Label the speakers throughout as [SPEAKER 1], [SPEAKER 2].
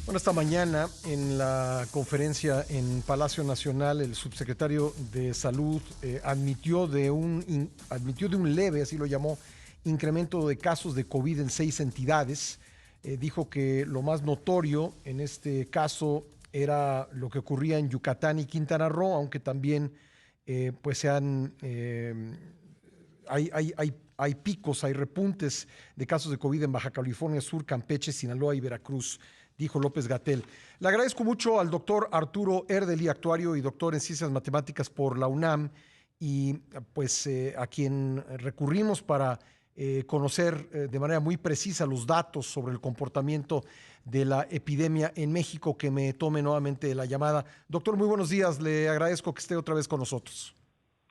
[SPEAKER 1] Bueno, esta mañana en la conferencia en Palacio Nacional, el subsecretario de Salud admitió de un leve, así lo llamó, incremento de casos de COVID en 6 entidades. Dijo que lo más notorio en este caso era lo que ocurría en Yucatán y Quintana Roo, aunque también pues se han hay picos, hay repuntes de casos de COVID en Baja California Sur, Campeche, Sinaloa y Veracruz, dijo López Gatell. Le agradezco mucho al doctor Arturo Erdely, actuario y doctor en Ciencias Matemáticas por la UNAM, y pues a quien recurrimos para conocer de manera muy precisa los datos sobre el comportamiento de la epidemia en México, que me tome nuevamente la llamada. Doctor, muy buenos días, le agradezco que esté otra vez con nosotros.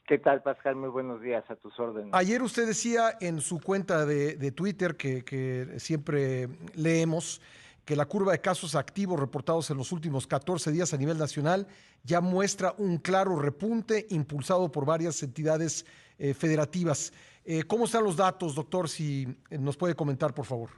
[SPEAKER 2] ¿Qué tal, Pascal? Muy buenos días, a tus órdenes.
[SPEAKER 1] Ayer usted decía en su cuenta de Twitter, que siempre leemos, que la curva de casos activos reportados en los últimos 14 días a nivel nacional ya muestra un claro repunte impulsado por varias entidades federativas. ¿Cómo están los datos, doctor? Si nos puede comentar, por favor.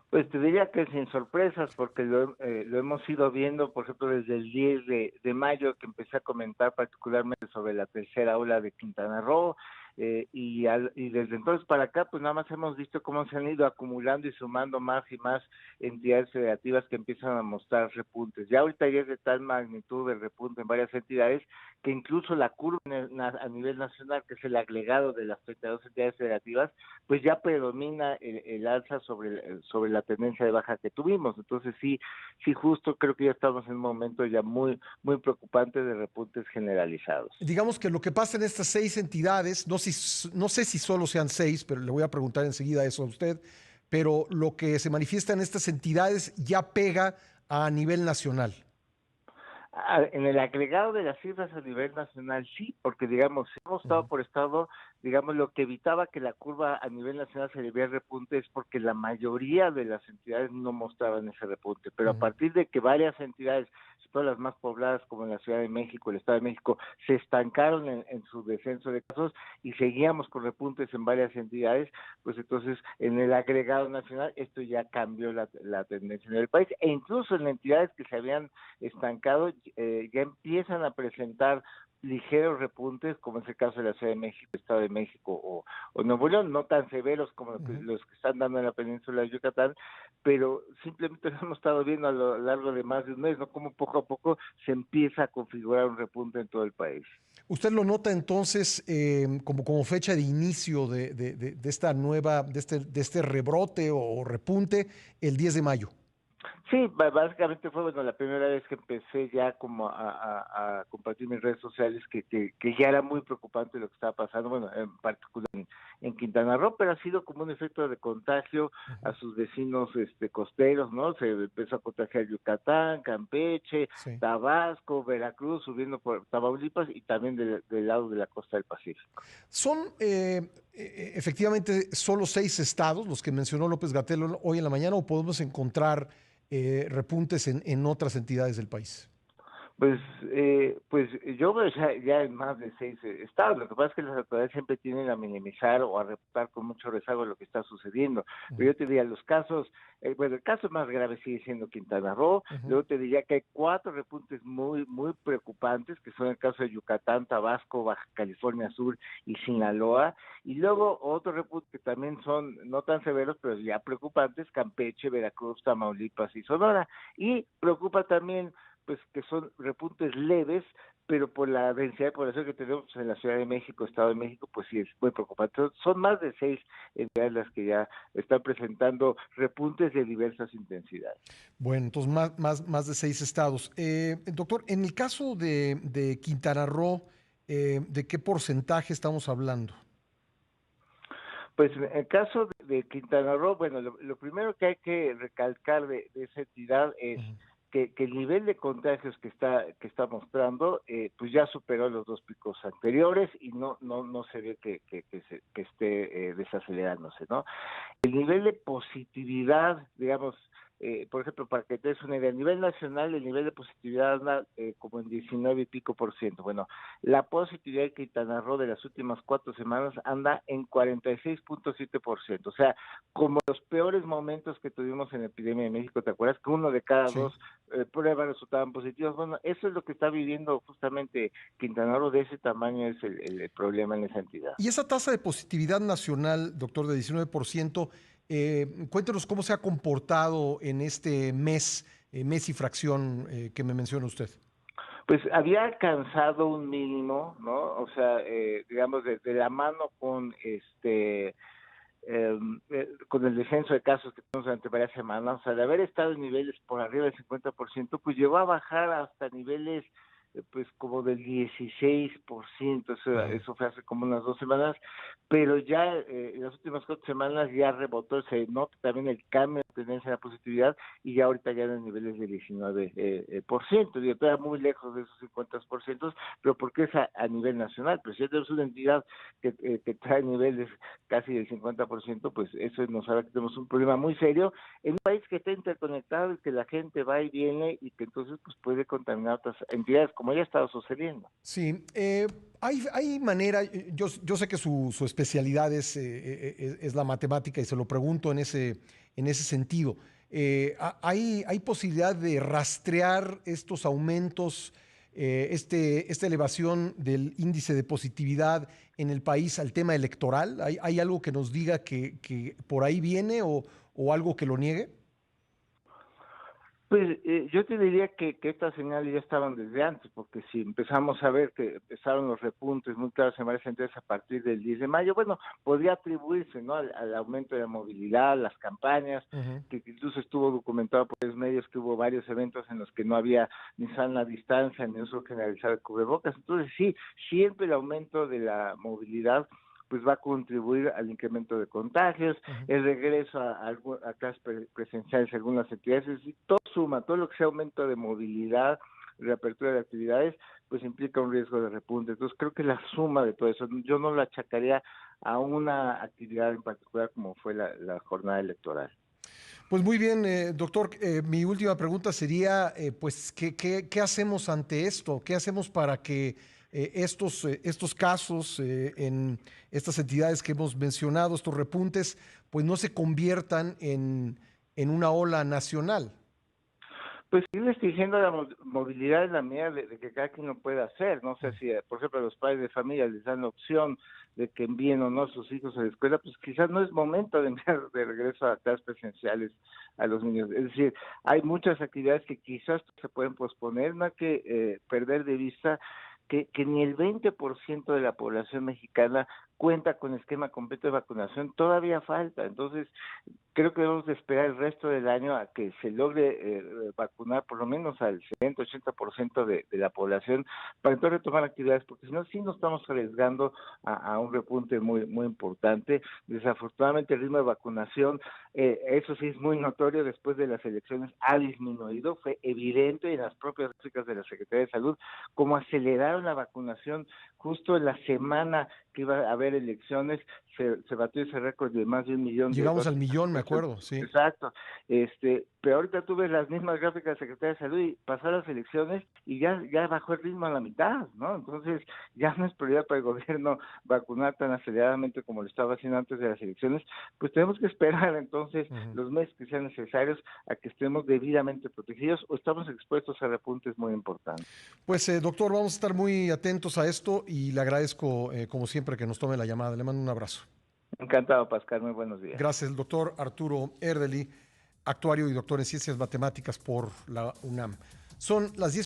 [SPEAKER 2] Pues te diría que sin sorpresas, porque lo hemos ido viendo, por ejemplo, desde el 10 de mayo, que empecé a comentar particularmente sobre la tercera ola de Quintana Roo, y desde entonces para acá, pues nada más hemos visto cómo se han ido acumulando y sumando más y más entidades federativas que empiezan a mostrar repuntes. Ya ahorita ya es de tal magnitud el repunte en varias entidades que incluso la curva a nivel nacional, que es el agregado de las 32 entidades federativas, pues ya predomina el alza sobre la tendencia de baja que tuvimos. Entonces sí, justo creo que ya estamos en un momento ya muy preocupante de repuntes generalizados.
[SPEAKER 1] Digamos que lo que pasa en estas 6 entidades, no sé si solo sean 6, pero le voy a preguntar enseguida eso a usted, pero lo que se manifiesta en estas entidades ya pega a nivel nacional.
[SPEAKER 2] En el agregado de las cifras a nivel nacional, sí, porque digamos, hemos estado por estado, digamos, lo que evitaba que la curva a nivel nacional se le viera repunte es porque la mayoría de las entidades no mostraban ese repunte, pero a partir de que varias entidades, todas las más pobladas como en la Ciudad de México, el Estado de México, se estancaron en su descenso de casos y seguíamos con repuntes en varias entidades, pues entonces en el agregado nacional esto ya cambió la tendencia en el país, e incluso en entidades que se habían estancado, ya empiezan a presentar ligeros repuntes, como es el caso de la Ciudad de México, Estado de México o Nuevo León, no tan severos como los que están dando en la península de Yucatán, pero simplemente lo hemos estado viendo a lo largo de más de un mes, ¿no? Como poco a poco se empieza a configurar un repunte en todo el país.
[SPEAKER 1] ¿Usted lo nota entonces como fecha de inicio de esta nueva, de este rebrote o repunte, el 10 de mayo?
[SPEAKER 2] Sí, básicamente fue bueno la primera vez que empecé ya como a compartir mis redes sociales que ya era muy preocupante lo que estaba pasando, bueno, en particular en Quintana Roo, pero ha sido como un efecto de contagio a sus vecinos costeros, ¿no? Se empezó a contagiar Yucatán, Campeche,
[SPEAKER 1] Sí.
[SPEAKER 2] Tabasco, Veracruz, subiendo por Tamaulipas y también del lado de la costa del Pacífico.
[SPEAKER 1] Son efectivamente solo 6 estados los que mencionó López Gatell hoy en la mañana, o podemos encontrar repuntes en otras entidades del país.
[SPEAKER 2] Pues yo veo ya en más de 6 estados. Lo que pasa es que las autoridades siempre tienden a minimizar o a reportar con mucho rezago lo que está sucediendo. Pero yo te diría, los casos, bueno, el caso más grave sigue siendo Quintana Roo. Luego te diría que hay 4 repuntes muy preocupantes, que son el caso de Yucatán, Tabasco, Baja California Sur y Sinaloa. Y luego otro repunte que también son no tan severos, pero ya preocupantes, Campeche, Veracruz, Tamaulipas y Sonora. Y preocupa también pues que son repuntes leves, pero por la densidad de población que tenemos en la Ciudad de México, Estado de México, pues sí es muy preocupante. Son más de 6 entidades las que ya están presentando repuntes de diversas intensidades.
[SPEAKER 1] Bueno, entonces más de 6 estados. Doctor, en el caso de Quintana Roo, ¿de qué porcentaje estamos hablando?
[SPEAKER 2] Pues en el caso de Quintana Roo, bueno, lo primero que hay que recalcar de esa entidad es que el nivel de contagios que está mostrando, pues ya superó los 2 picos anteriores y no se ve que esté desacelerándose, ¿no? El nivel de positividad, digamos, por ejemplo, para que te des una idea, a nivel nacional el nivel de positividad anda como en 19 y pico por ciento. Bueno, la positividad de Quintana Roo de las últimas 4 semanas anda en 46.7%. O sea, como los peores momentos que tuvimos en la epidemia en México, ¿te acuerdas? Que uno de cada
[SPEAKER 1] Sí.
[SPEAKER 2] dos pruebas resultaban positivos. Bueno, eso es lo que está viviendo justamente Quintana Roo. De ese tamaño es el problema en esa entidad.
[SPEAKER 1] Y esa tasa de positividad nacional, doctor, de 19%, cuéntenos cómo se ha comportado en este mes y fracción que me menciona usted.
[SPEAKER 2] Pues había alcanzado un mínimo, ¿no? O sea, digamos, de la mano con con el descenso de casos que tuvimos durante varias semanas, o sea, de haber estado en niveles por arriba del 50%, pues llegó a bajar hasta niveles pues como del 16%, eso fue hace como unas 2 semanas, pero ya en las últimas 4 semanas ya rebotó, se nota también el cambio de tendencia a la positividad y ya ahorita ya en niveles de 19%, digo, todavía muy lejos de esos 50%, pero porque es a nivel nacional, pero si tenemos una entidad que trae niveles casi del 50%, pues eso nos habla que tenemos un problema muy serio en un país que está interconectado y que la gente va y viene y que entonces pues puede contaminar otras entidades como ya ha estado sucediendo.
[SPEAKER 1] Sí, hay manera, yo sé que su especialidad es la matemática y se lo pregunto en ese sentido. ¿Hay posibilidad de rastrear estos aumentos, esta elevación del índice de positividad en el país al tema electoral? ¿Hay algo que nos diga que por ahí viene o algo que lo niegue?
[SPEAKER 2] Pues yo te diría que estas señales ya estaban desde antes, porque si empezamos a ver que empezaron los repuntes muy claros en varias entidades a partir del 10 de mayo, bueno, podría atribuirse, ¿no?, al aumento de la movilidad, las campañas,
[SPEAKER 1] Ujú.
[SPEAKER 2] que incluso estuvo documentado por los medios que hubo varios eventos en los que no había ni sana distancia ni uso generalizado de cubrebocas. Entonces sí, siempre el aumento de la movilidad pues va a contribuir al incremento de contagios,
[SPEAKER 1] Ujú.
[SPEAKER 2] el regreso a clases presenciales en algunas actividades, es decir, todo suma, todo lo que sea aumento de movilidad, reapertura de actividades, pues implica un riesgo de repunte. Entonces creo que la suma de todo eso, yo no lo achacaría a una actividad en particular como fue la jornada electoral.
[SPEAKER 1] Pues muy bien, doctor. Mi última pregunta sería, pues, ¿qué hacemos ante esto? ¿Qué hacemos para que estos casos en estas entidades que hemos mencionado, estos repuntes, pues no se conviertan en una ola nacional?
[SPEAKER 2] Pues sí, restringiendo la movilidad en la medida de que cada quien lo pueda hacer. No sé si, por ejemplo, a los padres de familia les dan la opción de que envíen o no a sus hijos a la escuela, pues quizás no es momento de enviar de regreso a clases presenciales a los niños. Es decir, hay muchas actividades que quizás se pueden posponer, no hay que perder de vista que ni el 20% de la población mexicana cuenta con esquema completo de vacunación, todavía falta. Entonces, creo que debemos de esperar el resto del año a que se logre vacunar por lo menos al 70-80% de la población para entonces retomar actividades, porque si no, sí nos estamos arriesgando a un repunte muy muy importante. Desafortunadamente el ritmo de vacunación, eso sí es muy notorio, después de las elecciones ha disminuido, fue evidente en las propias gráficas de la Secretaría de Salud, cómo aceleraron la vacunación justo en la semana que iba a haber elecciones, se batió ese récord de más de 1 millón de
[SPEAKER 1] Llegamos al
[SPEAKER 2] dosis de
[SPEAKER 1] millón, me
[SPEAKER 2] aplicación.
[SPEAKER 1] acuerdo, sí.
[SPEAKER 2] Exacto. Pero ahorita tú ves las mismas gráficas de Secretaría de Salud y pasaron las elecciones y ya bajó el ritmo a la mitad, ¿no? Entonces ya no es prioridad para el gobierno vacunar tan aceleradamente como lo estaba haciendo antes de las elecciones, pues tenemos que esperar entonces
[SPEAKER 1] Ujú.
[SPEAKER 2] los meses que sean necesarios a que estemos debidamente protegidos o estamos expuestos a repuntes muy importantes.
[SPEAKER 1] Pues, doctor, vamos a estar muy atentos a esto y le agradezco, como siempre, que nos tome la llamada. Le mando un abrazo.
[SPEAKER 2] Encantado, Pascal, muy buenos días.
[SPEAKER 1] Gracias, el doctor Arturo Erdely, actuario y doctor en ciencias matemáticas por la UNAM. Son las 10.